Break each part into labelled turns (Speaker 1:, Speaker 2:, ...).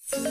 Speaker 1: Assalamualaikum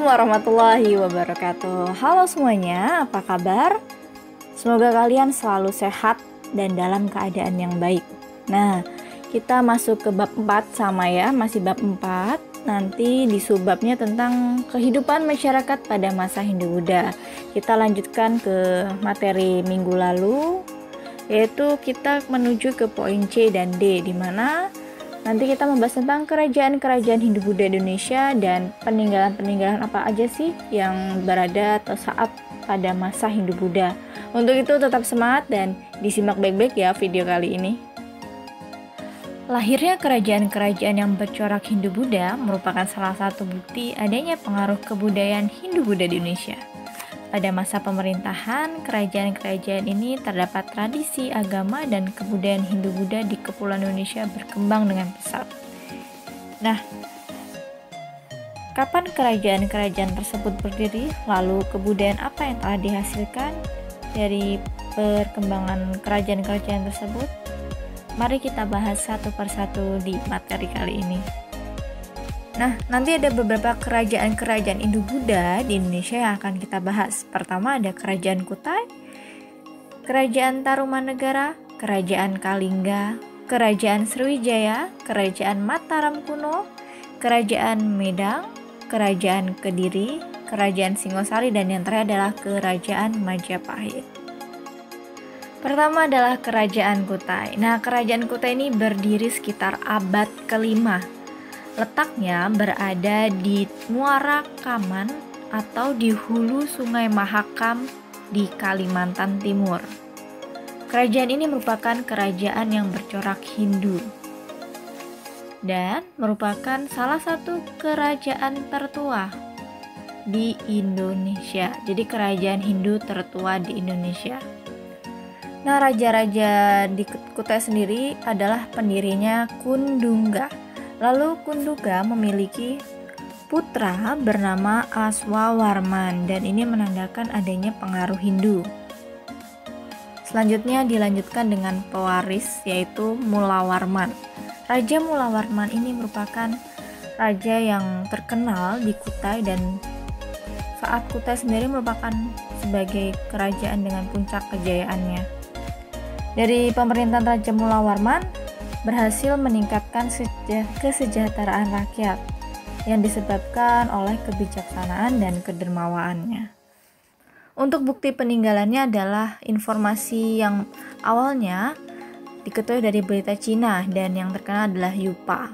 Speaker 1: warahmatullahi wabarakatuh. Halo semuanya, apa kabar? Semoga kalian selalu sehat dan dalam keadaan yang baik. Nah, kita masuk ke bab 4 sama ya, masih bab 4. Nanti di subbabnya tentang kehidupan masyarakat pada masa Hindu-Buddha. Kita lanjutkan ke materi minggu lalu, yaitu kita menuju ke poin C dan D, di mana nanti kita membahas tentang kerajaan-kerajaan Hindu-Buddha Indonesia dan peninggalan-peninggalan apa aja sih yang berada atau saat pada masa Hindu-Buddha. Untuk itu tetap semangat dan disimak baik-baik ya video kali ini. Lahirnya kerajaan-kerajaan yang bercorak Hindu-Buddha merupakan salah satu bukti adanya pengaruh kebudayaan Hindu-Buddha di Indonesia. Pada masa pemerintahan kerajaan-kerajaan ini terdapat tradisi agama dan kebudayaan Hindu-Buddha di Kepulauan Indonesia berkembang dengan pesat. Nah, kapan kerajaan-kerajaan tersebut berdiri? Lalu kebudayaan apa yang telah dihasilkan dari perkembangan kerajaan-kerajaan tersebut? Mari kita bahas satu persatu di materi kali ini. Nah, nanti ada beberapa kerajaan-kerajaan Hindu-Buddha di Indonesia yang akan kita bahas. Pertama ada Kerajaan Kutai, Kerajaan Tarumanegara, Kerajaan Kalingga, Kerajaan Sriwijaya, Kerajaan Mataram kuno, Kerajaan Medang, Kerajaan Kediri, Kerajaan Singosari, dan yang terakhir adalah Kerajaan Majapahit. Pertama adalah Kerajaan Kutai. Nah, Kerajaan Kutai ini berdiri sekitar abad ke-5. Letaknya berada di Muara Kaman atau di hulu Sungai Mahakam di Kalimantan Timur. Kerajaan ini merupakan kerajaan yang bercorak Hindu dan merupakan salah satu kerajaan tertua di Indonesia. Jadi kerajaan Hindu tertua di Indonesia. Nah, raja-raja di Kutai sendiri adalah pendirinya Kundungga. Lalu Kundungga memiliki putra bernama Aswawarman dan ini menandakan adanya pengaruh Hindu. Selanjutnya dilanjutkan dengan pewaris yaitu Mulawarman. Raja Mulawarman ini merupakan raja yang terkenal di Kutai dan saat Kutai sendiri merupakan sebagai kerajaan dengan puncak kejayaannya. Dari pemerintahan Raja Mulawarman berhasil meningkatkan kesejahteraan rakyat yang disebabkan oleh kebijaksanaan dan kedermawaannya. Untuk bukti peninggalannya adalah informasi yang awalnya diketahui dari berita Cina dan yang terkenal adalah Yupa.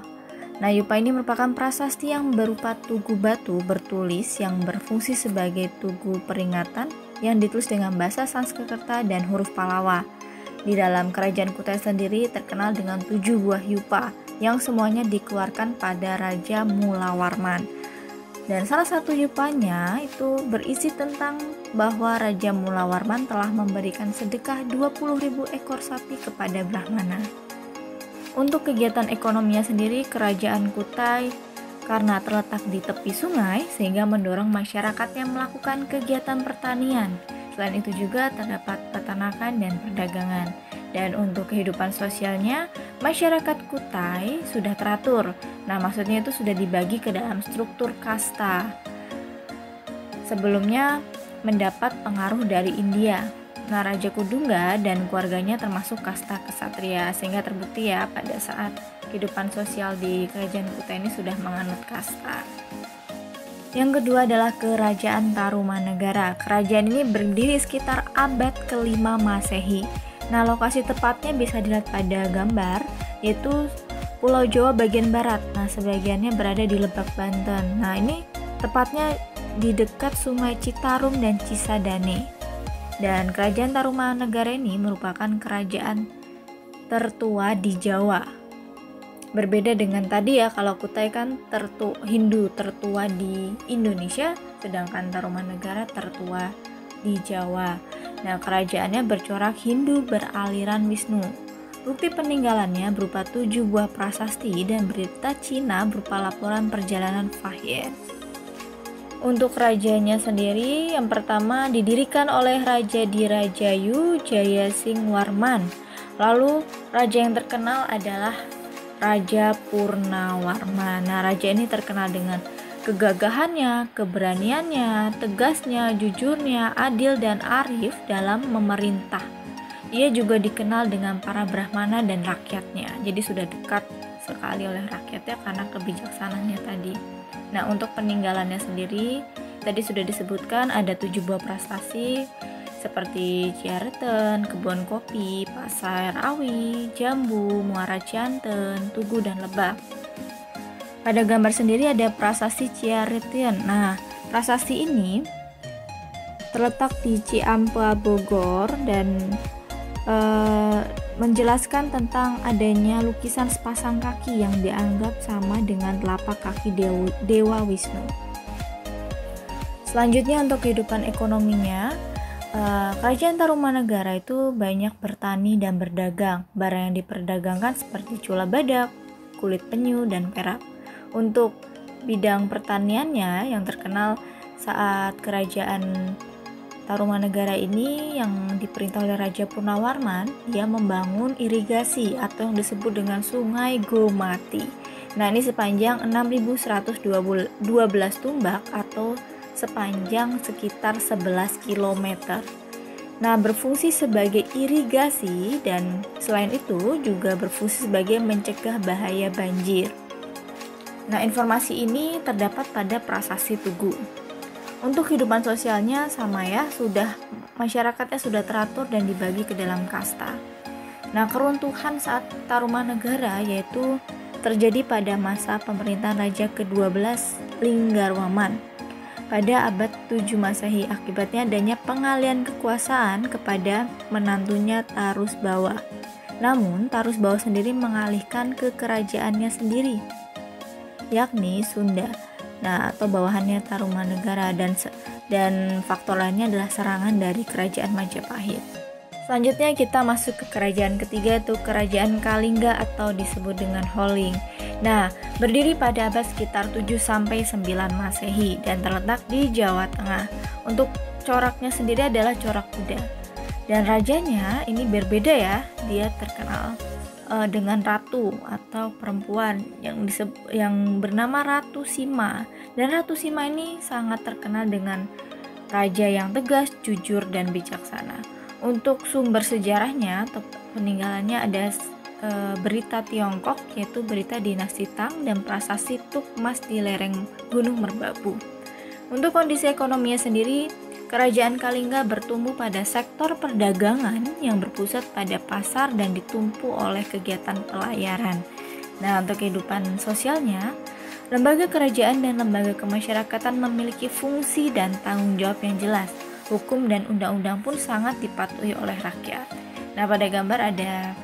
Speaker 1: Nah, Yupa ini merupakan prasasti yang berupa tugu batu bertulis yang berfungsi sebagai tugu peringatan yang ditulis dengan bahasa Sanskerta dan huruf Pallawa. Di dalam kerajaan Kutai sendiri terkenal dengan 7 buah yupa yang semuanya dikeluarkan pada Raja Mulawarman. Dan salah satu yupanya itu berisi tentang bahwa Raja Mulawarman telah memberikan sedekah 20.000 ekor sapi kepada Brahmana. Untuk kegiatan ekonominya sendiri, kerajaan Kutai karena terletak di tepi sungai sehingga mendorong masyarakatnya melakukan kegiatan pertanian. Selain itu juga terdapat peternakan dan perdagangan. Dan untuk kehidupan sosialnya, masyarakat Kutai sudah teratur. Nah, maksudnya itu sudah dibagi ke dalam struktur kasta. Sebelumnya mendapat pengaruh dari India. Nah, Raja Kundungga dan keluarganya termasuk kasta kesatria, sehingga terbukti ya pada saat kehidupan sosial di kerajaan Kutai ini sudah menganut kasta. Yang kedua adalah Kerajaan Tarumanegara. Kerajaan ini berdiri sekitar abad ke-5 Masehi. Nah, lokasi tepatnya bisa dilihat pada gambar, yaitu Pulau Jawa bagian barat. Nah, sebagiannya berada di Lebak, Banten. Nah, ini tepatnya di dekat Sungai Citarum dan Cisadane. Dan Kerajaan Tarumanegara ini merupakan kerajaan tertua di Jawa. Berbeda dengan tadi ya, kalau Kutai kan Hindu tertua di Indonesia, sedangkan Tarumanegara tertua di Jawa. Nah, kerajaannya bercorak Hindu beraliran Wisnu. Bukti peninggalannya berupa 7 buah prasasti dan berita Cina berupa laporan perjalanan Fahyet. Untuk rajanya sendiri, yang pertama didirikan oleh Raja Dirajayu Jayasingwarman. Lalu raja yang terkenal adalah Raja Purnawarman. Nah, raja ini terkenal dengan kegagahannya, keberaniannya, tegasnya, jujurnya, adil dan arif dalam memerintah. Ia juga dikenal dengan para brahmana dan rakyatnya. Jadi sudah dekat sekali oleh rakyatnya karena kebijaksanaannya tadi. Nah, untuk peninggalannya sendiri tadi sudah disebutkan ada 7 buah prestasi seperti Ciareten, kebun kopi, pasar awi, jambu, muara Cianten, Tugu dan Lebak. Pada gambar sendiri ada prasasti Ciareten. Nah, prasasti ini terletak di Ciampea, Bogor dan menjelaskan tentang adanya lukisan sepasang kaki yang dianggap sama dengan telapak kaki Dewa Wisnu. Selanjutnya untuk kehidupan ekonominya, Kerajaan Tarumanegara itu banyak bertani dan berdagang. Barang yang diperdagangkan seperti cula badak, kulit penyu, dan perak. Untuk bidang pertaniannya yang terkenal saat Kerajaan Tarumanegara ini yang diperintah oleh Raja Purnawarman, dia membangun irigasi atau yang disebut dengan Sungai Gomati. Nah, ini sepanjang 6.112 tumbak atau sepanjang sekitar 11 km. Nah, berfungsi sebagai irigasi dan selain itu juga berfungsi sebagai mencegah bahaya banjir. Nah, informasi ini terdapat pada prasasti Tugu. Untuk kehidupan sosialnya sama ya, masyarakatnya sudah teratur dan dibagi ke dalam kasta. Nah, keruntuhan saat Tarumanegara yaitu terjadi pada masa pemerintahan Raja ke-12 Linggarwaman pada abad 7 Masehi. Akibatnya adanya pengalian kekuasaan kepada menantunya Tarusbawa. Namun, Tarusbawa sendiri mengalihkan ke kerajaannya sendiri, yakni Sunda. Nah, atau bawahannya Tarumanegara dan faktor lainnya adalah serangan dari kerajaan Majapahit. Selanjutnya kita masuk ke kerajaan ketiga, yaitu kerajaan Kalingga atau disebut dengan Holling. Nah, berdiri pada abad sekitar 7-9 Masehi dan terletak di Jawa Tengah. Untuk coraknya sendiri adalah corak kuda. Dan rajanya ini berbeda ya, dia terkenal dengan ratu atau perempuan yang bernama Ratu Sima. Dan Ratu Sima ini sangat terkenal dengan raja yang tegas, jujur, dan bijaksana. Untuk sumber sejarahnya atau peninggalannya ada berita Tiongkok, yaitu berita dinasti Tang dan prasasti Tukmas di lereng Gunung Merbabu. Untuk kondisi ekonominya sendiri, Kerajaan Kalingga bertumbuh pada sektor perdagangan yang berpusat pada pasar dan ditumpu oleh kegiatan pelayaran. Nah, untuk kehidupan sosialnya, lembaga kerajaan dan lembaga kemasyarakatan memiliki fungsi dan tanggung jawab yang jelas. Hukum dan undang-undang pun sangat dipatuhi oleh rakyat. Nah, pada gambar ada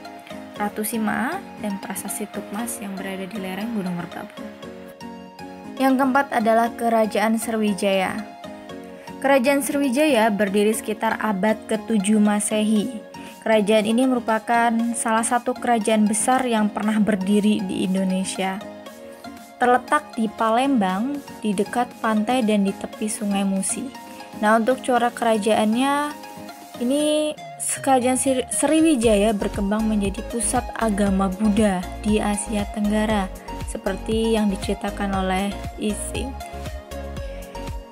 Speaker 1: Ratu Sima dan prasasti Tukmas yang berada di lereng Gunung Merbabu. Yang keempat adalah Kerajaan Sriwijaya. Kerajaan Sriwijaya berdiri sekitar abad ke-7 Masehi. Kerajaan ini merupakan salah satu kerajaan besar yang pernah berdiri di Indonesia. Terletak di Palembang, di dekat pantai dan di tepi Sungai Musi. Nah, untuk corak kerajaannya, ini Kerajaan Sriwijaya berkembang menjadi pusat agama Buddha di Asia Tenggara, seperti yang diceritakan oleh Ising.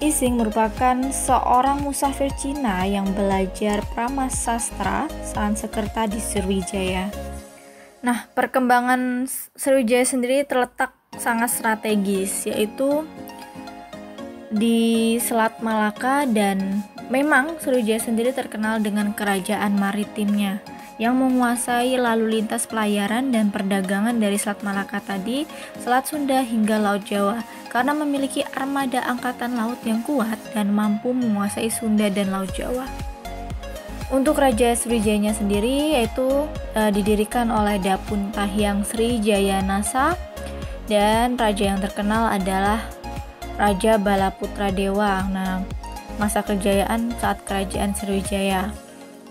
Speaker 1: Ising merupakan seorang musafir Cina yang belajar pramasastra Sanskerta di Sriwijaya. Nah, perkembangan Sriwijaya sendiri terletak sangat strategis, yaitu di Selat Malaka, dan memang Sriwijaya sendiri terkenal dengan kerajaan maritimnya yang menguasai lalu lintas pelayaran dan perdagangan dari Selat Malaka tadi, Selat Sunda hingga Laut Jawa, karena memiliki armada angkatan laut yang kuat dan mampu menguasai Sunda dan Laut Jawa. Untuk Raja Sriwijayanya sendiri yaitu didirikan oleh Dapun Tahyang Srijayanasa, dan raja yang terkenal adalah Raja Balaputra Dewa. Nah, masa kejayaan saat Kerajaan Sriwijaya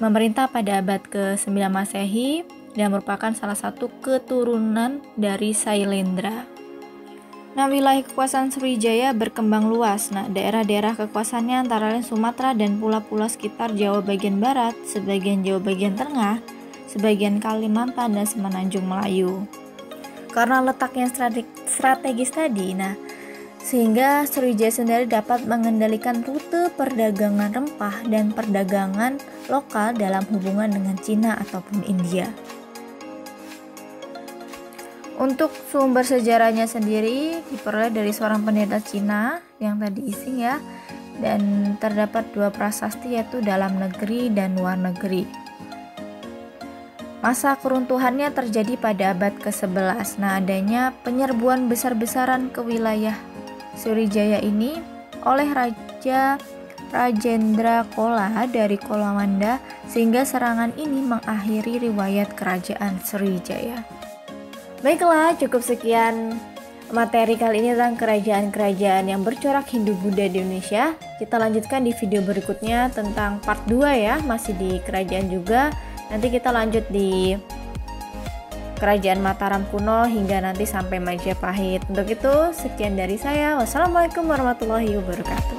Speaker 1: memerintah pada abad ke-9 Masehi dan merupakan salah satu keturunan dari Sailendra. Nah, wilayah kekuasaan Sriwijaya berkembang luas. Nah, daerah-daerah kekuasaannya antara lain Sumatera dan pulau-pulau sekitar Jawa bagian barat, sebagian Jawa bagian tengah, sebagian Kalimantan, dan Semenanjung Melayu. Karena letaknya strategis tadi, sehingga Sriwijaya sendiri dapat mengendalikan rute perdagangan rempah dan perdagangan lokal dalam hubungan dengan Cina ataupun India. Untuk sumber sejarahnya sendiri diperoleh dari seorang pendeta Cina yang tadi Ising ya, dan terdapat 2 prasasti yaitu dalam negeri dan luar negeri. Masa keruntuhannya terjadi pada abad ke-11. Nah, adanya penyerbuan besar-besaran ke wilayah Sriwijaya ini oleh Raja Rajendra Chola dari Kolawanda, sehingga serangan ini mengakhiri riwayat kerajaan Sriwijaya. Baiklah, cukup sekian materi kali ini tentang kerajaan-kerajaan yang bercorak Hindu-Buddha di Indonesia. Kita lanjutkan di video berikutnya tentang part 2 ya, masih di kerajaan juga. Nanti kita lanjut di kerajaan Mataram kuno hingga nanti sampai Majapahit. Untuk itu, sekian dari saya. Wassalamualaikum warahmatullahi wabarakatuh.